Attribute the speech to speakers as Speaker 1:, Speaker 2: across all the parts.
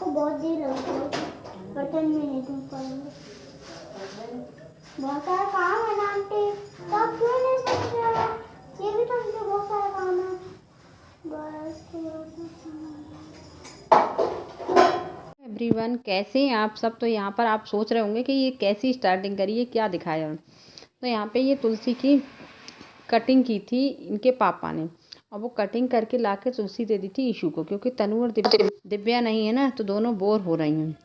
Speaker 1: आपको बहुत देर लगती है, बर्तन में नहीं धो पाएंगे। बहुत सारा काम है ना आंटी, तो आप क्यों नहीं समझ रहे हो? ये भी तो मुझे बहुत सारा काम है। बस
Speaker 2: एवरीवन, कैसे हैं आप सब। तो यहाँ पर आप सोच रहे होंगे कि ये कैसी स्टार्टिंग करी है, क्या दिखाया। तो यहाँ पे ये तुलसी की कटिंग की थी इनके पापा ने, और वो कटिंग करके लाके तुलसी दे दी थी ईशू को, क्योंकि तनु और दिव्या नहीं है ना, तो दोनों बोर हो रही हैं।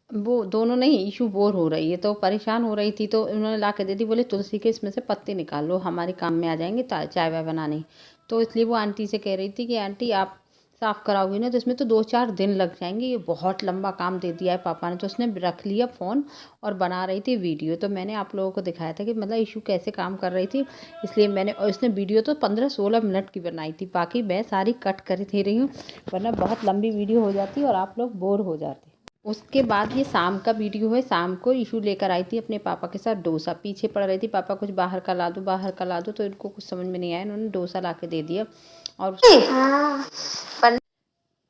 Speaker 2: वो दोनों नहीं, ईशू बोर हो रही है तो परेशान हो रही थी, तो उन्होंने ला के दे दी। बोले तुलसी के इसमें से पत्ते निकाल लो, हमारे काम में आ जाएंगे चाय वाय बनाने। तो इसलिए वो आंटी से कह रही थी कि आंटी आप साफ़ कराओगी ना, तो इसमें तो 2-4 दिन लग जाएंगे, ये बहुत लंबा काम दे दिया है पापा ने। तो उसने रख लिया फ़ोन और बना रही थी वीडियो। तो मैंने आप लोगों को दिखाया था कि मतलब ईशू कैसे काम कर रही थी, इसलिए मैंने, और इसने वीडियो तो 15-16 मिनट की बनाई थी, बाकी मैं सारी कट कर दे रही हूँ, वरना बहुत लंबी वीडियो हो जाती और आप लोग बोर हो जाते। उसके बाद ये शाम का वीडियो है। शाम को ईशू लेकर आई थी अपने पापा के साथ डोसा, पीछे पड़ रही थी पापा कुछ बाहर का ला दो बाहर का ला दो, तो इनको कुछ समझ में नहीं आया, इन्होंने डोसा ला के दे दिया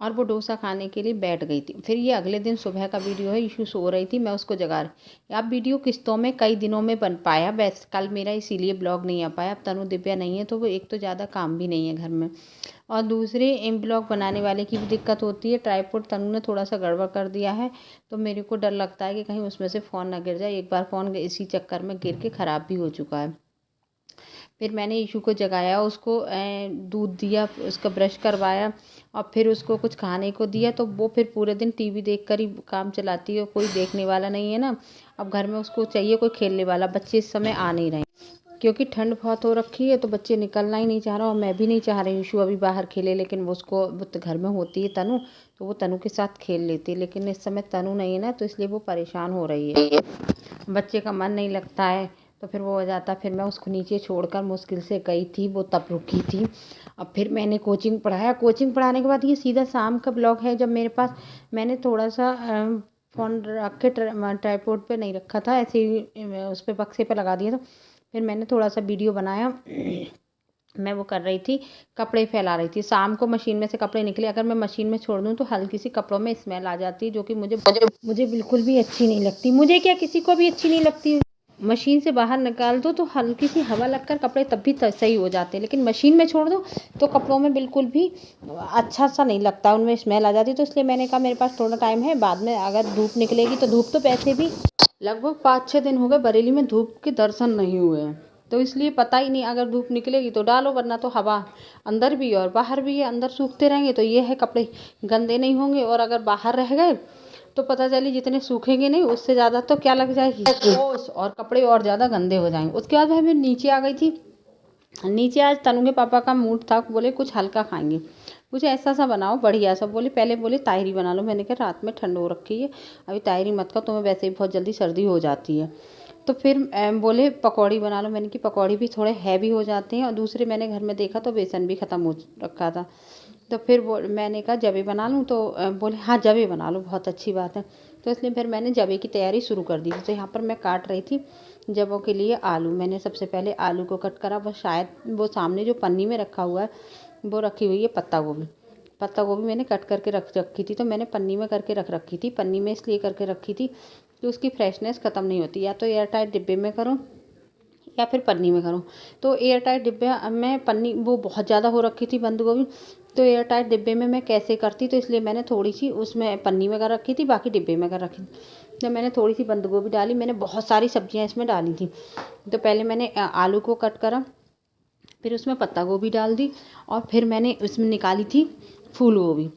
Speaker 2: और वो डोसा खाने के लिए बैठ गई थी। फिर ये अगले दिन सुबह का वीडियो है, ईशू सो रही थी, मैं उसको जगा रही। अब वीडियो किस्तों में कई दिनों में बन पाया, बस कल मेरा इसीलिए ब्लॉग नहीं आ पाया। अब तनु दिव्या नहीं है, तो वो एक तो ज़्यादा काम भी नहीं है घर में, और दूसरे इन ब्लॉग बनाने वाले की भी दिक्कत होती है। ट्राईपोड तनु ने थोड़ा सा गड़बड़ कर दिया है, तो मेरे को डर लगता है कि कहीं उसमें से फ़ोन ना गिर जाए। एक बार फ़ोन इसी चक्कर में गिर के ख़राब भी हो चुका है। फिर मैंने ईशू को जगाया, उसको दूध दिया, उसका ब्रश करवाया, और फिर उसको कुछ खाने को दिया। तो वो फिर पूरे दिन टीवी देखकर ही काम चलाती है, कोई देखने वाला नहीं है ना। अब घर में उसको चाहिए कोई खेलने वाला। बच्चे इस समय आ नहीं रहे क्योंकि ठंड बहुत हो रखी है, तो बच्चे निकलना ही नहीं चाह रहा, और मैं भी नहीं चाह रही ईशू अभी बाहर खेले। लेकिन वो उसको, वो तो घर में होती है तनु, तो वो तनु के साथ खेल लेती है, लेकिन इस समय तनु नहीं है ना, तो इसलिए वो परेशान हो रही है। बच्चे का मन नहीं लगता है, तो फिर वो हो जाता। फिर मैं उसको नीचे छोड़कर मुश्किल से गई थी, वो तब रुकी थी। अब फिर मैंने कोचिंग पढ़ाया, कोचिंग पढ़ाने के बाद ये सीधा शाम का ब्लॉग है जब मेरे पास। मैंने थोड़ा सा फ़ोन रख के ट्राईपोड पे नहीं रखा था, ऐसे ही उस पर बक्से पे लगा दिया था। फिर मैंने थोड़ा सा वीडियो बनाया। मैं वो कर रही थी, कपड़े फैला रही थी। शाम को मशीन में से कपड़े निकले, अगर मैं मशीन में छोड़ दूँ तो हल्की सी कपड़ों में स्मेल आ जाती है, जो कि मुझे बिल्कुल भी अच्छी नहीं लगती। मुझे क्या, किसी को भी अच्छी नहीं लगती। मशीन से बाहर निकाल दो तो हल्की सी हवा लगकर कपड़े तब भी सही हो जाते हैं, लेकिन मशीन में छोड़ दो तो कपड़ों में बिल्कुल भी अच्छा सा नहीं लगता, उनमें स्मेल आ जाती है। तो इसलिए मैंने कहा मेरे पास थोड़ा टाइम है, बाद में अगर धूप निकलेगी तो धूप तो वैसे भी लगभग 5-6 दिन हो गए बरेली में धूप के दर्शन नहीं हुए हैं, तो इसलिए पता ही नहीं, अगर धूप निकलेगी तो डालो, वरना तो हवा अंदर भी और बाहर भी है, अंदर सूखते रहेंगे तो ये है कपड़े गंदे नहीं होंगे, और अगर बाहर रह गए तो पता चली जितने सूखेंगे नहीं उससे ज़्यादा तो क्या लग जाएगी ओस, और कपड़े और ज़्यादा गंदे हो जाएंगे। उसके बाद मैं नीचे आ गई थी। नीचे आज तनु के पापा का मूड था, बोले कुछ हल्का खाएंगे, कुछ ऐसा सा बनाओ बढ़िया सा। पहले बोले ताहिरी बना लो। मैंने कहा रात में ठंड हो रखी है, अभी ताहिरी मत खाओ, तुम्हें वैसे ही बहुत जल्दी सर्दी हो जाती है। तो फिर बोले पकौड़ी बना लो। मैंने की पकौड़ी भी थोड़े हैवी हो जाते हैं, और दूसरे मैंने घर में देखा तो बेसन भी ख़त्म हो रखा था। तो फिर मैंने कहा जवे बना लूँ, तो बोले हाँ जवे बना लो, बहुत अच्छी बात है। तो इसलिए फिर मैंने जवे की तैयारी शुरू कर दी। तो यहाँ पर मैं काट रही थी जवों के लिए आलू। मैंने सबसे पहले आलू को कट करा, वो शायद वो सामने जो पन्नी में रखा हुआ है वो रखी हुई है पत्ता गोभी। पत्ता गोभी मैंने कट करके रख रखी थी, तो मैंने पन्नी में करके रख रखी थी। पन्नी में इसलिए करके रखी थी कि उसकी फ्रेशनेस ख़त्म नहीं होती। या तो एयर टाइट डिब्बे में करो या फिर पन्नी में करो। तो एयर टाइट डिब्बे में पन्नी वो बहुत ज़्यादा हो रखी थी बंद गोभी, तो एयर टाइट डिब्बे में मैं कैसे करती, तो इसलिए मैंने थोड़ी सी उसमें पन्नी में कर रखी थी, बाकी डिब्बे में कर रखी थी। जब मैंने थोड़ी सी बंद गोभी डाली, मैंने बहुत सारी सब्जियां इसमें डाली थी। तो पहले मैंने आलू को कट करा, फिर उसमें पत्ता गोभी डाल दी, और फिर मैंने उसमें निकाली थी फूल गोभी।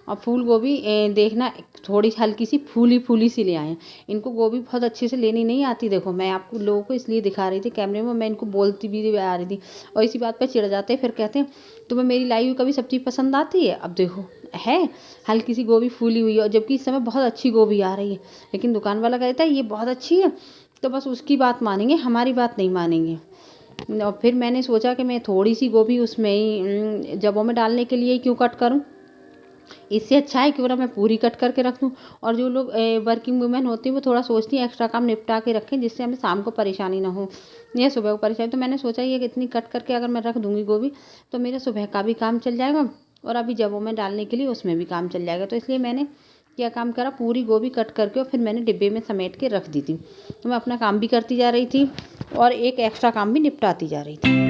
Speaker 2: और फूल गोभी देखना थोड़ी हल्की सी फूली फूली सी ले आए। इनको गोभी बहुत अच्छे से लेनी नहीं आती, देखो मैं आपको लोगों को इसलिए दिखा रही थी कैमरे में, मैं इनको बोलती भी आ रही थी, और इसी बात पे चिढ़ जाते हैं। फिर कहते हैं तुम्हें मेरी लाई हुई कभी सब्जी पसंद आती है। अब देखो है हल्की सी गोभी फूली हुई है, और जबकि इस समय बहुत अच्छी गोभी आ रही है, लेकिन दुकान वाला कहता है ये बहुत अच्छी है, तो बस उसकी बात मानेंगे, हमारी बात नहीं मानेंगे। और फिर मैंने सोचा कि मैं थोड़ी सी गोभी उसमें ही जबों में डालने के लिए क्यों कट करूं, इससे अच्छा है क्यों ना मैं पूरी कट करके रख दूं। और जो लोग वर्किंग वुमेन होती हैं वो थोड़ा सोचती हैं एक्स्ट्रा काम निपटा के रखें, जिससे हमें शाम को परेशानी ना हो या सुबह को परेशानी। तो मैंने सोचा ये इतनी कट करके अगर मैं रख दूंगी गोभी, तो मेरा सुबह का भी काम चल जाएगा और अभी जबों में डालने के लिए उसमें भी काम चल जाएगा। तो इसलिए मैंने क्या काम करा, पूरी गोभी कट करके और फिर मैंने डिब्बे में समेट के रख दी थी। तो मैं अपना काम भी करती जा रही थी और एक एक्स्ट्रा काम भी निपटाती जा रही थी।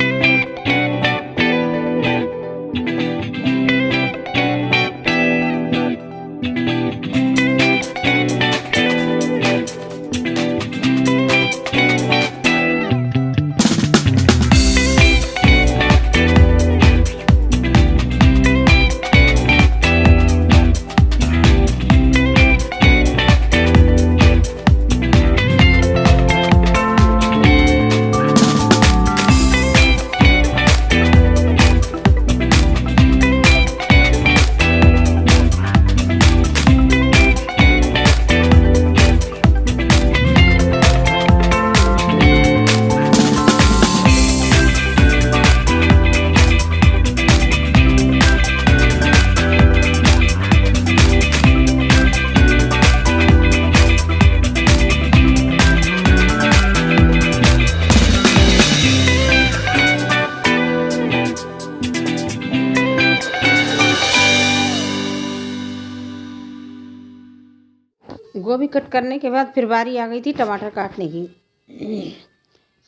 Speaker 2: गोभी कट करने के बाद फिर बारी आ गई थी टमाटर काटने की।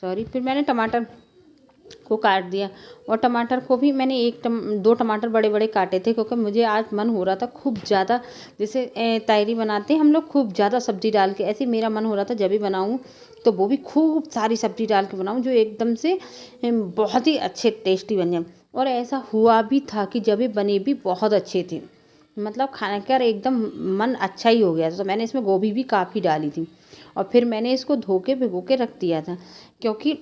Speaker 2: सॉरी, फिर मैंने टमाटर को काट दिया और टमाटर को भी मैंने दो टमाटर बड़े बड़े काटे थे, क्योंकि मुझे आज मन हो रहा था खूब ज़्यादा, जैसे तायरी बनाते हैं हम लोग खूब ज़्यादा सब्ज़ी डाल के, ऐसे मेरा मन हो रहा था जब भी बनाऊँ तो वो भी खूब सारी सब्ज़ी डाल के बनाऊँ जो एकदम से बहुत ही अच्छे टेस्टी बन जाए। और ऐसा हुआ भी था कि जब भी बने भी बहुत अच्छे थे, मतलब खाने का एकदम मन अच्छा ही हो गया था। तो मैंने इसमें गोभी भी काफ़ी डाली थी और फिर मैंने इसको धो के भिगो के रख दिया था, क्योंकि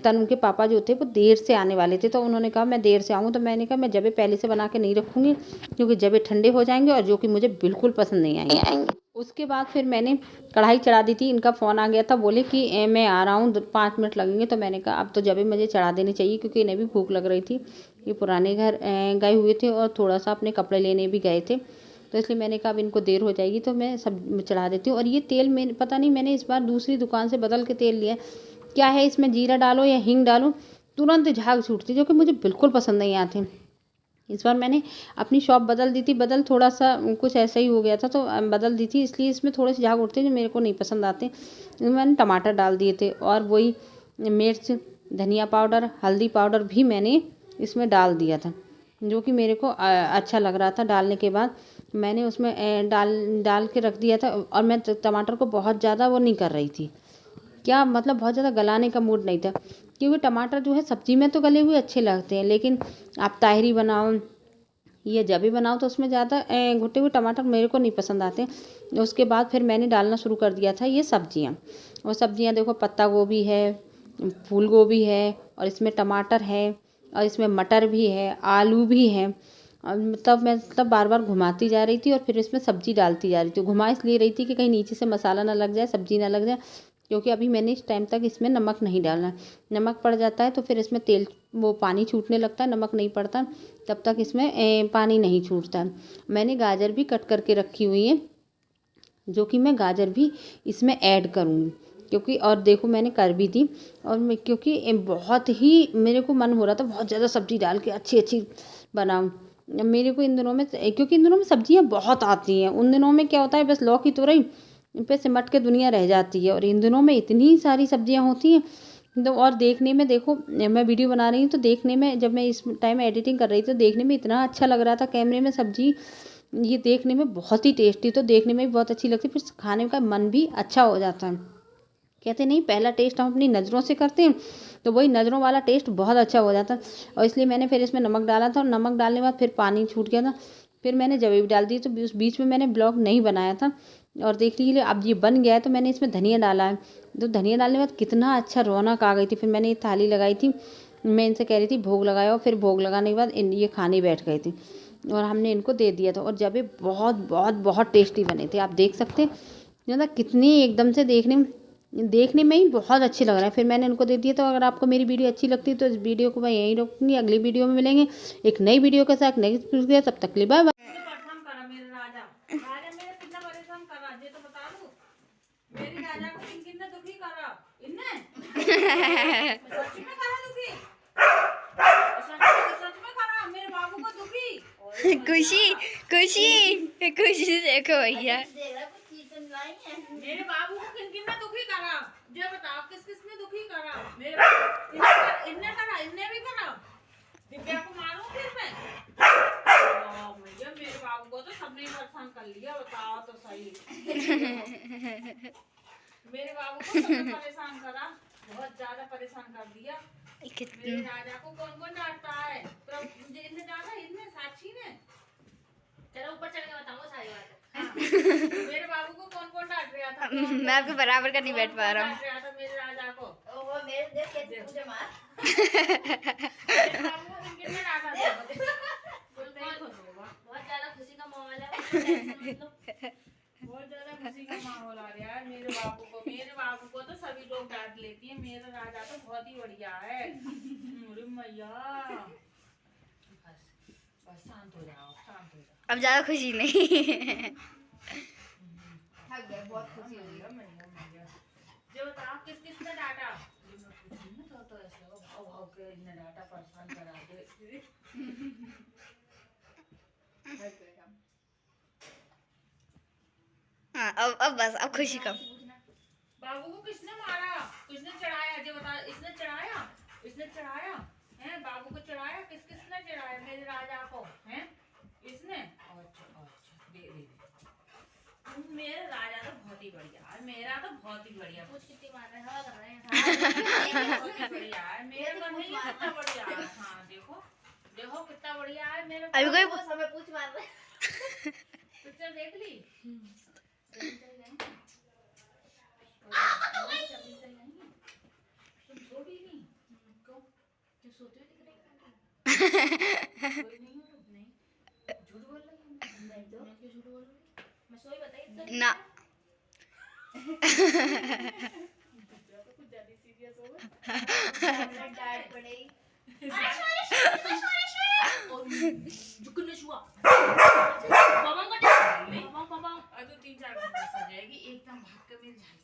Speaker 2: तनु के पापा जो थे वो देर से आने वाले थे। तो उन्होंने कहा मैं देर से आऊँ, तो मैंने कहा मैं जबे पहले से बना के नहीं रखूँगी, क्योंकि जबे ठंडे हो जाएंगे और जो कि मुझे बिल्कुल पसंद नहीं आएंगे। उसके बाद फिर मैंने कढ़ाई चढ़ा दी थी। इनका फ़ोन आ गया था, बोले कि मैं आ रहा हूँ, 5 मिनट लगेंगे। तो मैंने कहा अब तो जबे मुझे चढ़ा देनी चाहिए, क्योंकि इन्हें भी भूख लग रही थी। ये पुराने घर गए हुए थे और थोड़ा सा अपने कपड़े लेने भी गए थे, तो इसलिए मैंने कहा अब इनको देर हो जाएगी तो मैं सब चढ़ा देती हूँ। और ये तेल में पता नहीं, मैंने इस बार दूसरी दुकान से बदल के तेल लिया, क्या है इसमें जीरा डालो या हींग डालो तुरंत झाग छूटती, जो कि मुझे बिल्कुल पसंद नहीं आती। इस बार मैंने अपनी शॉप बदल दी थी, थोड़ा सा कुछ ऐसा ही हो गया था तो बदल दी थी, इसलिए इसमें थोड़े से झाग उठते जो मेरे को नहीं पसंद आते। मैंने टमाटर डाल दिए थे और वही मिर्च, धनिया पाउडर, हल्दी पाउडर भी मैंने इसमें डाल दिया था, जो कि मेरे को अच्छा लग रहा था। डालने के बाद मैंने उसमें डाल के रख दिया था। और मैं टमाटर को बहुत ज़्यादा वो नहीं कर रही थी, क्या मतलब बहुत ज़्यादा गलाने का मूड नहीं था, क्योंकि टमाटर जो है सब्जी में तो गले हुए अच्छे लगते हैं, लेकिन आप ताहरी बनाओ या जब भी बनाओ तो उसमें ज़्यादा घुटे हुए टमाटर मेरे को नहीं पसंद आते। उसके बाद फिर मैंने डालना शुरू कर दिया था ये सब्जियाँ। और सब्जियाँ देखो, पत्ता गोभी है, फूल गोभी है, और इसमें टमाटर है, और इसमें मटर भी है, आलू भी है। मैं बार बार घुमाती जा रही थी और फिर इसमें सब्जी डालती जा रही थी। घुमा इसलिए रही थी कि कहीं नीचे से मसाला ना लग जाए, सब्जी ना लग जाए, क्योंकि अभी मैंने इस टाइम तक इसमें नमक नहीं डालना। नमक पड़ जाता है तो फिर इसमें पानी छूटने लगता है, नमक नहीं पड़ता तब तक इसमें पानी नहीं छूटता। मैंने गाजर भी कट करके रखी हुई है, जो कि मैं गाजर भी इसमें ऐड करूँगी, क्योंकि और देखो मैंने कर भी दी। और मैं क्योंकि बहुत ही मेरे को मन हो रहा था बहुत ज़्यादा सब्ज़ी डाल के अच्छी बनाऊँ। मेरे को इन दिनों में, क्योंकि इन दिनों में सब्जियाँ बहुत आती हैं, उन दिनों में क्या होता है बस लौकी तुरई पे सिमट के दुनिया रह जाती है, और इन दिनों में इतनी सारी सब्जियाँ होती हैं। तो और देखने में देखो, मैं वीडियो बना रही हूँ तो देखने में, जब मैं इस टाइम एडिटिंग कर रही थी तो देखने में इतना अच्छा लग रहा था कैमरे में सब्जी, ये देखने में बहुत ही टेस्टी, तो देखने में भी बहुत अच्छी लगती, फिर खाने का मन भी अच्छा हो जाता है। कहते नहीं, पहला टेस्ट हम अपनी नज़रों से करते हैं, तो वही नज़रों वाला टेस्ट बहुत अच्छा हो जाता है। और इसलिए मैंने फिर इसमें नमक डाला था, और नमक डालने के बाद फिर पानी छूट गया था, फिर मैंने जवेब डाल दी। तो उस बीच में मैंने ब्लॉग नहीं बनाया था, और देख लीजिए अब ये बन गया है। तो मैंने इसमें धनिया डाला है, तो धनिया डालने के बाद कितना अच्छा रौनक आ गई थी। फिर मैंने ये थाली लगाई थी, मैं इनसे कह रही थी भोग लगाया, और फिर भोग लगाने के बाद ये खाने बैठ गई थी और हमने इनको दे दिया था। और जब ये बहुत बहुत बहुत टेस्टी बने थे, आप देख सकते हैं ज़्यादा कितनी एकदम से देखने में ही बहुत अच्छे लग रहा है। फिर मैंने इनको दे दिया। तो अगर आपको मेरी वीडियो अच्छी लगती है तो इस वीडियो को मैं यहीं रोकूंगी, अगली वीडियो में मिलेंगे एक नई वीडियो के साथ, नेक्स्ट वीडियो। तब तक के लिए बाय बाय।
Speaker 3: करा मेरे बाबू को दुखी।
Speaker 1: खुशी खुशी खुशी देखो भैया।
Speaker 3: मेरे बाबू को किन किन ने दुखी करा, जो बताओ किस किस ने दुखी करा। मेरे इनने करा, इनने भी करा। दिव्या को मारूं फिर मैं? भैया मेरे बाबू को तो सबने परेशान कर लिया, बताओ तो सही। मेरे बाबू को सबने परेशान करा, बहुत ज्यादा परेशान कर दिया। मेरे राजा को कौन कौन डांटता है? मुझे इनने डांटा, इनने साक्षी ने। चलो ऊपर चढ़ के बताऊंगा सारी बात। मेरे बाबू को कौन कौन डांट रहा था?
Speaker 1: मैं आपके बराबर का नहीं बैठ पा रहा हूँ।
Speaker 3: डांट रहा था मेरे राजा को। ओहो मेरे देख कैसे मुझे मार। बाबू को कितने डांटा था? बहुत ज्यादा खुशी का माहौल है, बहुत ज्यादा खुशी का माहौल आ रहा है मेरे बाबू को। मेरे बाबू को तो सभी लोग डांट लेती है, मेरा राजा तो बहुत ही बढ़िया है। अरे मैया बस शांत हो जाओ, शांत हो जाओ।
Speaker 1: अब ज्यादा खुशी नहीं।
Speaker 3: बहुत खुशी हुई है मैया। जो बताओ किस किस ने डांटा? तो ऐसे भाव भाव के इन्हें डांटा, परेशान करा दे।
Speaker 1: हाँ अब बस अब खुशी कम।
Speaker 3: बाबू को किसने मारा, किसने चढ़ाया? जो बता, इसने चढ़ाया, इसने चढ़ाया है बाबू को चढ़ाया। किस किसने चढ़ाया? मेरे राजा को हैं इसने। अच्छा अच्छा दे दे। मेरा राजा तो बहुत ही बढ़िया है, मेरा तो बहुत ही बढ़िया। कुछ कितनी मार रहे हैं, हवा कर रहे हैं। बहुत ही बढ़िया है मेरा, कन्हैया कितना बढ़िया है। हाँ देखो देखो कितना बढ़िया है मेरा।
Speaker 1: अभी कोई
Speaker 3: समय पूछ मार रहे। पिक्चर देख ली? तुम सो भी नहीं? क्यों? क्यों सोते हो? दिख रही नहीं हो? नहीं झूठ बोल रही हूँ मैं तो। मैं क्यों झूठ बोल रही हूँ? मैं सोई बताइए
Speaker 1: ना।
Speaker 3: तो कुछ ज्यादा सीरियस हो गए।
Speaker 1: डांट पड़ेगी।
Speaker 3: जुकने छुआ बाबा का नहीं बाबा तो 3-4 घंटे सो जाएगी एकदम भाग के मिल जाएगी।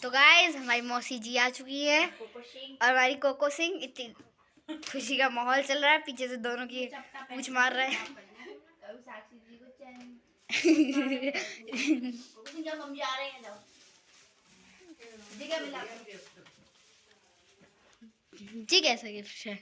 Speaker 1: तो गाइस हमारी मौसी जी आ चुकी है और हमारी कोको सिंह। इतनी खुशी का माहौल चल रहा है, पीछे से दोनों की पूछ मार रहे हैं। जी कैसा गिफ्ट है?